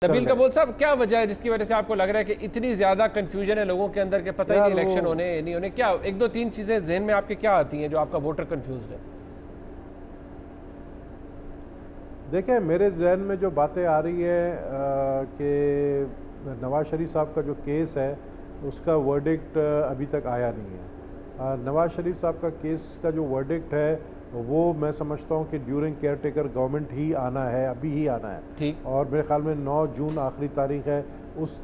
नबील कबूल साहब, क्या वजह है जिसकी वजह से आपको लग रहा है कि इतनी ज्यादा कंफ्यूजन है लोगों के अंदर के पता ही नहीं इलेक्शन होने नहीं होने? क्या एक दो तीन चीजें जहन में आपके क्या आती हैं जो आपका वोटर कंफ्यूज है? देखिए, मेरे जहन में जो बातें आ रही है कि नवाज शरीफ साहब का जो केस है उसका वर्डिक्ट अभी तक आया नहीं है। नवाज शरीफ साहब का केस का जो वर्डिक्ट है वो मैं समझता हूँ कि ड्यूरिंग केयर टेकर गवर्नमेंट ही आना है, अभी ही आना है। ठीक। और मेरे ख्याल में 9 जून आखिरी तारीख है। उस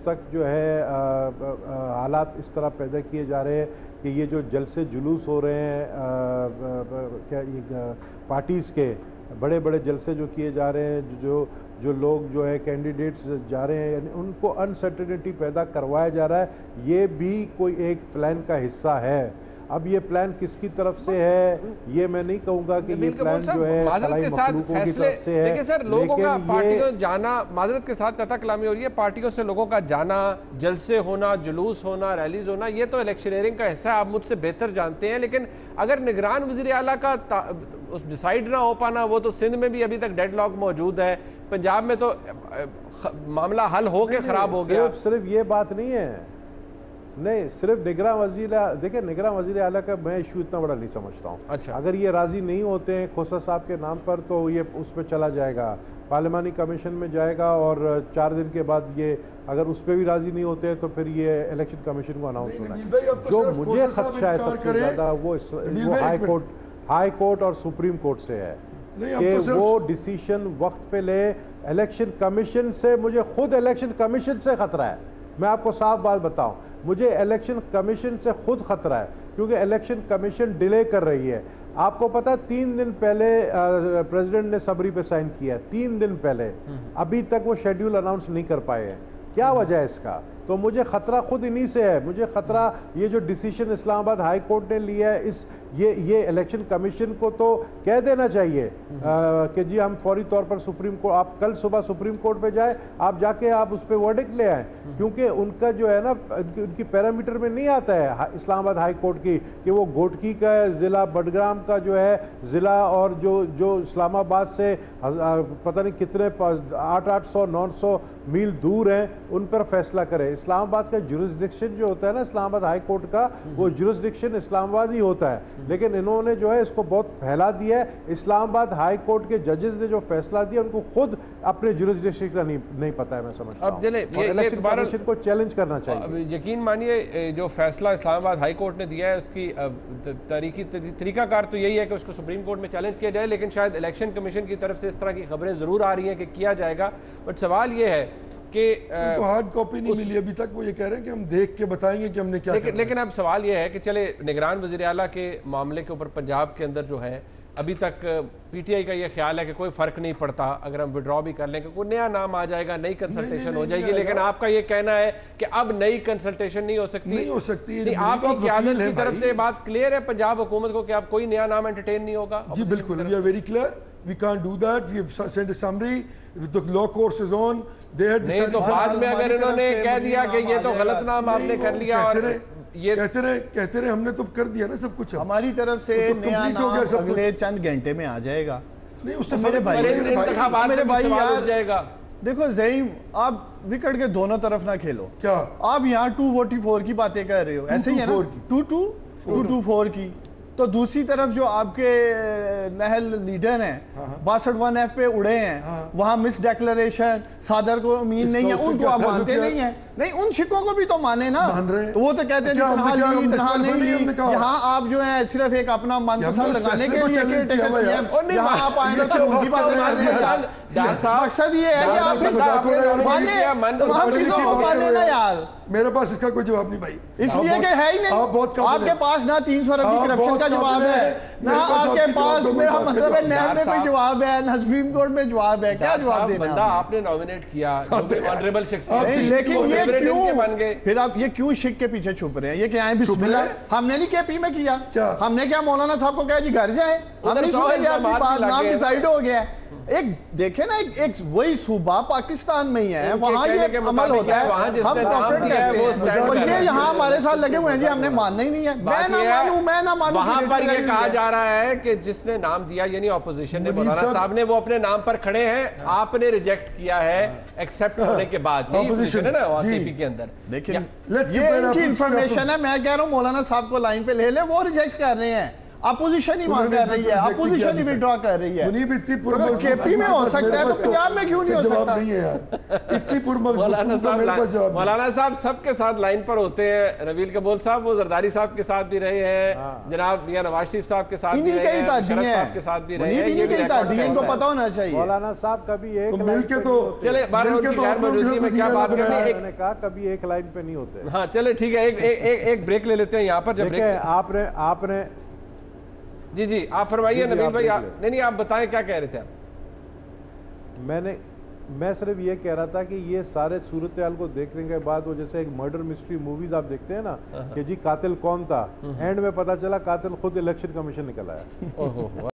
तक जो है हालात इस तरह पैदा किए जा रहे हैं कि ये जो जलसे जुलूस हो रहे हैं क्या ये पार्टीज़ के बड़े बड़े जलसे जो किए जा रहे हैं, जो लोग जो है कैंडिडेट्स जा रहे हैं, यानी उनको अनसर्टेनिटी पैदा करवाया जा रहा है। ये भी कोई एक प्लान का हिस्सा है। अब ये प्लान किसकी तरफ से है ये मैं नहीं कहूंगा कि ये प्लान जो है माजरत के साथ फैसले। देखिए सर, लोगों का पार्टियों जाना, माजरत के साथ कथा कलामी हो रही है, पार्टियों से लोगों का जाना, जलसे होना, जुलूस होना, रैलीज होना, ये तो इलेक्शनियरिंग का हिस्सा है, आप मुझसे बेहतर जानते हैं। लेकिन अगर निगरान वज़ीर आला का उस डिसाइड ना हो पाना, वो तो सिंध में भी अभी तक डेडलॉक मौजूद है, पंजाब में तो मामला हल हो के खराब हो गया। सिर्फ ये बात नहीं है, नहीं सिर्फ निगरान वज़ीर, देखिए निगरान वज़ीर आला का मैं इशू इतना बड़ा नहीं समझता हूँ। अच्छा। अगर ये राज़ी नहीं होते हैं खोसा साहब के नाम पर तो ये उस पर चला जाएगा, पार्लिमानी कमीशन में जाएगा और 4 दिन के बाद ये अगर उस पर भी राज़ी नहीं होते हैं तो फिर ये इलेक्शन कमीशन को अनाउंस होना है। जो मुझे खदशा है सबसे ज़्यादा वो हाई कोर्ट और सुप्रीम कोर्ट से है कि वो डिसीजन वक्त पे ले। इलेक्शन कमीशन से मुझे खुद इलेक्शन कमीशन से खतरा है, मैं आपको साफ बात बताऊं, मुझे इलेक्शन कमीशन से खुद खतरा है क्योंकि इलेक्शन कमीशन डिले कर रही है। आपको पता है 3 दिन पहले प्रेसिडेंट ने सबरी पे साइन किया, 3 दिन पहले, अभी तक वो शेड्यूल अनाउंस नहीं कर पाए हैं। क्या वजह है इसका? तो मुझे खतरा खुद इन्हीं से है। मुझे खतरा ये जो डिसीजन इस्लामाबाद हाई कोर्ट ने लिया है, ये इलेक्शन कमीशन को तो कह देना चाहिए कि जी हम फौरी तौर पर सुप्रीम कोर्ट, आप कल सुबह सुप्रीम कोर्ट पे जाए, आप जाके आप उस पर वर्डिक्ट ले आए, क्योंकि उनका जो है ना उनकी पैरामीटर में नहीं आता है इस्लामाबाद हाई कोर्ट की कि वो घोटकी का ज़िला, बडग्राम का जो है ज़िला और जो इस्लामाबाद से पता नहीं कितने 800-900 मील दूर हैं उन पर फैसला करे। इस्लामाबाद का जुरिस्डिक्शन जो होता है ना इस्लामाबाद हाई कोर्ट का, वो जुरिस्डिक्शन इस्लामाबाद ही होता है, लेकिन इन्होंने जो है इसको बहुत फैला दिया है। इस्लामाबाद हाई कोर्ट के जजेस ने जो फैसला दिया उनको खुद अपने जुरिस्डिक्शन का नहीं पता है, मैं समझता हूं। इलेक्शन कमीशन को चैलेंज करना चाहिए। यकीन मानिए जो फैसला इस्लामाबाद हाई कोर्ट ने दिया है उसकी तरीकाकार तो यही है कि उसको सुप्रीम कोर्ट में चैलेंज किया जाए, लेकिन शायद इलेक्शन कमीशन की तरफ से इस तरह की खबरें जरूर आ रही हैं कि किया जाएगा। बट सवाल ये है कि हार्ड कॉपी नहीं मिली अभी तक, वो ये कह रहे हैं कि हम देख के बताएंगे कि हमने क्या लेकिन अब सवाल ये है कि चले निगरान वज़ीर आला के मामले के ऊपर पंजाब के अंदर जो है अभी तक पीटीआई का ये ख्याल है कि कोई फर्क नहीं पड़ता, अगर हम विड्रॉ भी कर लें कि कोई नया नाम आ जाएगा, नई कंसल्टेशन हो जाएगी। लेकिन आपका ये कहना है कि अब नई कंसल्टेशन नहीं हो सकती। आपकी क़यादत की तरफ से बात क्लियर है पंजाब हुकूमत को कि अब कोई नया नाम एंटरटेन नहीं होगा? जी बिल्कुल, we are very clear, we can't do that. We have sent a summary. The law course is on. They had decided. नहीं तो बाद में अगर इन्होंने कह दिया कि ये तो गलत नाम आपने कर लिया और ये कहते रहे हमने तो कर दिया ना सब कुछ। हमारी तरफ से नया नाम अगले चंद घंटे में आ जाएगा। नहीं उससे मेरे भाई यार जाएगा। देखो ज़हीम, आप विकेट के दोनों तरफ ना खेलो। क्या आप यहाँ 244 की बातें कर रहे हो? ऐसे ही है ना, 224 की। तो दूसरी तरफ जो आपके नहल लीडर हैं 62-1F पे उड़े हैं, वहां मिस डिक्लेरेशन सादर को अमीन नहीं है, उनको आप मानते नहीं है। नहीं, उन शिकों को भी तो माने ना। तो वो तो कहते हैं यहाँ आप जो है सिर्फ एक अपना मनपसंद लगाने के लिए यहाँ आप आए तो उनकी बात मकसद ये है कि आप माने ना यार। मेरे पास इसका कोई जवाब नहीं भाई, इसलिए कि है ही नहीं। आपके पास ना 300 अरब करप्शन का जवाब है, ना आपके पास मेरा मतलब है नैब में कोई जवाब है, ना सुप्रीम कोर्ट में जवाब है। क्या जवाब देना? बंदा आपने नॉमिनेट किया ऑनरेबल शख्सियत, लेकिन ये क्यों फिर आप ये क्यों शिक के पीछे छुप रहे हैं? ये क्या है बिस्मिल्लाह, हमने नहीं केपी में किया, हमने क्या मौलाना साहब को कहा जी घर जाए, हम नहीं सुनेंगे आपकी बात, नाम डिसाइड हो गया है। एक देखे ना, एक वही सूबा पाकिस्तान में ही है, वहां ये अमल होता है, हम कॉपरेट करते हैं, और ये यहाँ हमारे साथ लगे हुए हैं जी, हमने मानना ही नहीं है। मैं ना मानूं वहां पर ये कहा जा रहा है कि जिसने नाम दिया यानी ऑपोजिशन ने, मौलाना साहब ने, वो अपने नाम पर खड़े हैं, आपने रिजेक्ट किया है एक्सेप्ट होने के बाद। ऑपोजिशन है ना केपी के अंदर। देखिए ये इनकी इंफॉर्मेशन है, मैं कह रहा हूँ मौलाना साहब को लाइन पे ले ले, वो रिजेक्ट कर रहे हैं, अपोजिशन ही मांग कर रही है, अपोजिशन ही विड्रॉ कर रही है। इतनी केपी में हो सकता है तो पंजाब में क्यों नहीं हो सकता? नहीं है यार, इतनी मौलाना साहब सबके साथ लाइन पर होते हैं। नबील कबूल साहब वो जरदारी साहब के साथ भी रहे हैं, जनाब मियां नवाज शरीफ साहब के साथ भी रहे हैं, शरफ साहब के साथ भी रहे हैं, ये भी इनको पता होना चाहिए। मौलाना साहब कभी एक मिलके तो चले बार गैर मौजूदगी में क्या बात करनी है, मैंने कहा कभी एक लाइन पे नहीं होते। हाँ चले ठीक है, एक ब्रेक ले लेते हैं यहाँ पर। जब आपने जी आप फरमाइए नबील भाई। नहीं आप बताएं क्या कह रहे थे आप? मैं सिर्फ ये कह रहा था कि ये सारे सूरत हाल को देखने के बाद, वो जैसे एक मर्डर मिस्ट्री मूवीज आप देखते हैं ना कि जी कातिल कौन था, एंड में पता चला कातिल खुद इलेक्शन कमीशन निकल आया।